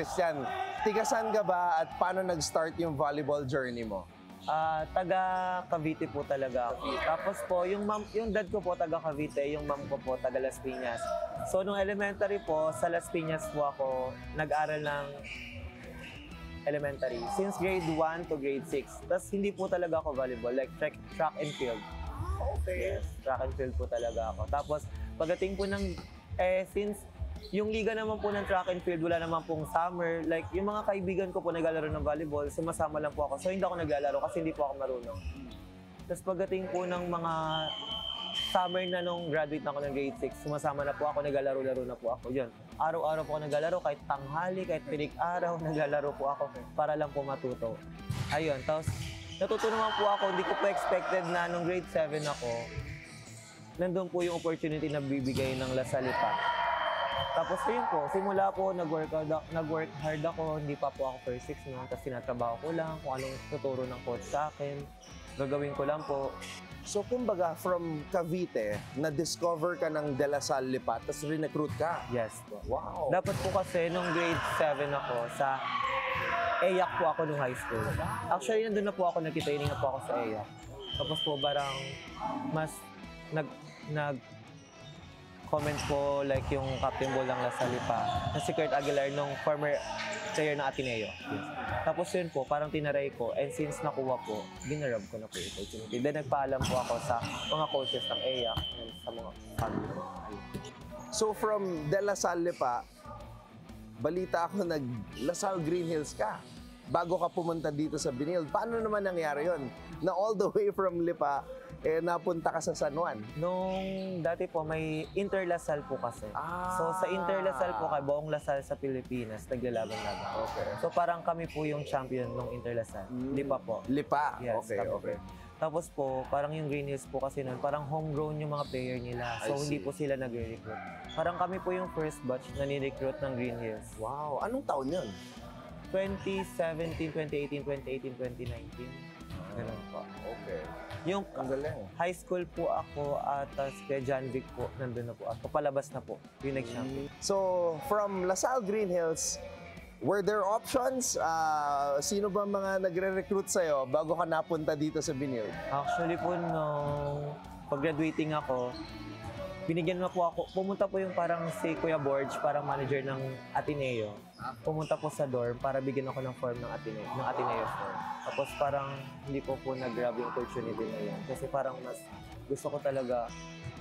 Christian, tigasan ka ba at paano nag-start yung volleyball journey mo? Taga Cavite po talaga ako. Tapos po, yung dad ko po taga Cavite, yung mom ko po taga Las Piñas. So, nung elementary po, sa Las Piñas po ako nag-aral ng elementary. Since grade 1 to grade 6. Tapos hindi po talaga ako volleyball, like track and field. Okay. Yes, track and field po talaga ako. Tapos, pagdating po ng, since yung liga naman po ng track and field, wala naman pong summer. Like, yung mga kaibigan ko po naglalaro ng volleyball, sumasama lang po ako. So, hindi ako naglalaro kasi hindi po ako marunong. Tapos, pagdating po ng mga summer na nung graduate na ako ng grade 6, sumasama na po ako, naglalaro-laro na po ako. Yun. Araw-araw po ako naglalaro, kahit tanghali, kahit pinig-araw, naglalaro po ako para lang po matuto. Ayun. Tapos, natuto naman po ako, hindi ko po expected na nung grade 7 ako, nandun po yung opportunity na bibigay ng La Salle pa. Tapos yun po, simula po, nag-work hard ako, hindi pa po ako first 6 noon, tapos tinatrabaho ko lang kung anong tuturo ng coach sa akin, gagawin ko lang po. So, kumbaga, from Cavite, na-discover ka ng De La Salle Lipa, tapos re-recruit ka. Yes po. Wow. Dapat po kasi nung grade 7 ako, sa EYAC po ako nung high school. Actually, nandun na po ako, nagtitraining na po ako sa EYAC. Tapos po, parang mas comment po like yung captain ball ng La Salle pa, na si Kurt Aguilar nung former player ng Ateneo. Yes. Tapos yun po, parang tinaray ko, and since nakuha po, ginarab ko na po yung opportunity. Then nagpaalam po ako sa mga coaches ng EYAC and sa mga family. So, from De La Salle Lipa, balita ako nag-La Salle Green Hills ka bago ka pumunta dito sa Benilde. Paano naman nangyari yon? Na all the way from Lipa, napunta ka sa San Juan. Nung dati po, may Inter-Lasal po kasi. So sa Inter-Lasal po, buong Lasal sa Pilipinas, naglalaban-laban. Okay. So parang kami po yung champion nung Inter-Lasal. Lipa po. Lipa? Yes, Okay, kami okay. po. Tapos po, parang yung Green Hills po kasi nun, parang homegrown yung mga player nila. So I hindi see. po sila nagre-recruit. Parang kami po yung first batch na ni-recruit ng Green Hills. Wow. Anong taon yun? 2017, 2018, 2019. Ganun po. Okay. Yung Ang galing. high school po ako at kay John Vic po, nandun na po. At papalabas na po, yung nag-champion. So, from La Salle Green Hills, were there options? Sino ba mga nagre-recruit sa'yo bago ka napunta dito sa Benilde? Actually po, nung pag-graduating ako, binigyan na po ako, pumunta po yung parang si Kuya Borge, parang manager ng Ateneo. Pumunta po sa dorm para bigyan ako ng form ng Ateneo form. Tapos parang hindi po nag-grab yung opportunity na yun. Kasi parang mas gusto ko talaga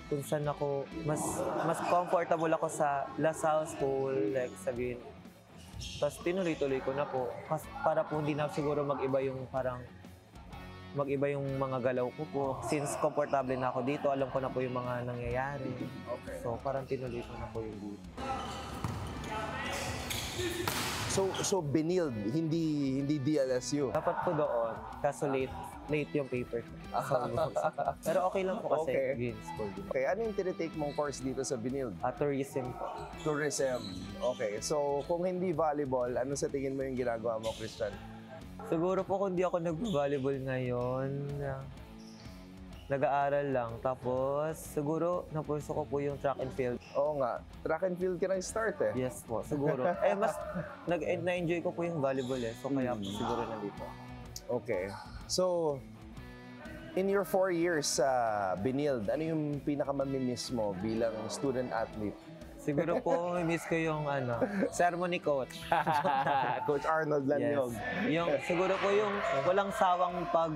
kung saan ako, mas comfortable ako sa La Salle School, like sabihin. Tapos tinuloy-tuloy ko na po. Para po hindi na siguro mag-iba yung mga galaw ko po. Since komportable na ako dito, alam ko na po yung mga nangyayari. Okay. So parang tinuloy ko na po yung dito. So Benilde, hindi DLSU. Dapat po doon, kaso late yung paper. Pero okay lang po kasi Okay. green school din. Okay, ano yung tinitake mong course dito sa Benilde? Tourism po. Tourism. Okay, so kung hindi volleyball, ano sa tingin mo yung ginagawa mo, Christian? Siguro po kung di ako nag-volleyball ngayon, nag-aaral lang. Tapos siguro napulso ko po yung track and field. Oo nga, track and field ka na start eh. Yes po, siguro. Mas na-enjoy ko po yung volleyball eh. So kaya po siguro nandito. Okay. So, in your 4 years sa Benilde, ano yung pinakamamimiss mo bilang student athlete? Siguro po, miss ko yung sermon ni Coach. Coach Arnold Lanyog. Yung, siguro po yung walang sawang pag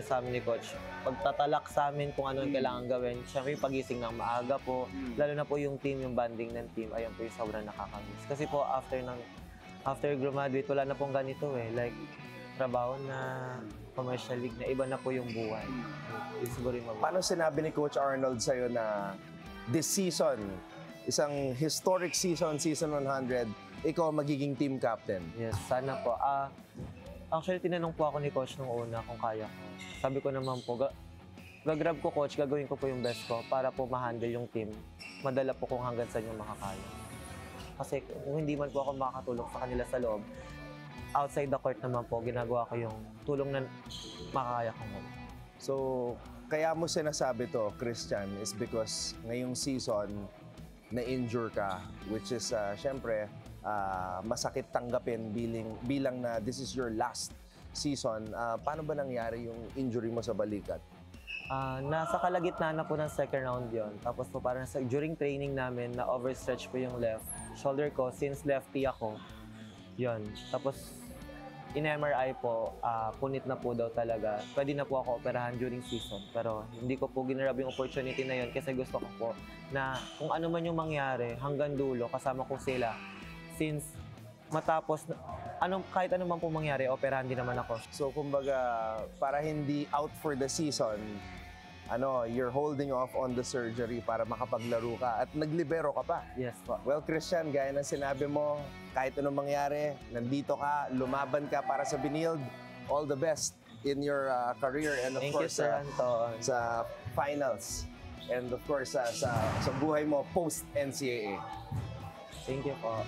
sa amin ni Coach. Pagtatalak sa amin kung ano yung kailangan gawin. Siyempre yung pagising ng maaga po. Lalo na po yung team, yung banding ng team. Ayun po yung sobrang nakakamiss. Kasi po after graduate, wala na pong ganito eh. Like, trabaho na, commercial league na, iba na po yung buhay. Siguro yung mabuhay. Paano sinabi ni Coach Arnold sa'yo na this season, isang historic season 100, ikaw magiging team captain? Yes, sana po. Actually, tinanong po ako ni Coach nung una kung kaya ko. Sabi ko naman po, gagrab ko Coach, gagawin ko po yung best ko para po ma-handle yung team. Madala po kung hanggang saan yung makakaya. Kasi kung hindi man po ako makakatulong sa kanila sa loob, outside the court naman po, ginagawa ko yung tulong na makakaya ko naman. So, kaya mo sinasabi to, Christian, is because ngayong season, na-injure ka, which is, syempre, masakit tanggapin bilang na this is your last season. Paano ba nangyari yung injury mo sa balikat? Nasa kalagitnaan na po ng second round yon. Tapos po parang during training namin, na overstretch po yung left shoulder ko since lefty ako. Yon. Tapos in MRI po, punit na po daw talaga. Pwede na po ako operahan during season. Pero hindi ko po ginrab yung opportunity na yon kasi gusto ko po na kung ano man yung mangyari hanggang dulo, kasama ko sila. Since matapos, kahit ano man po mangyari, operahan din naman ako. So kumbaga, para hindi out for the season, you're holding off on the surgery para makapaglaro ka at naglibero ka pa. Yes po. Well, Christian, gaya ng sinabi mo, kahit anong mangyari, nandito ka, lumaban ka para sa Benilde. All the best in your career and of Thank course you, Sir Anton. sa finals. And of course, sa buhay mo post-NCAA. Thank you po.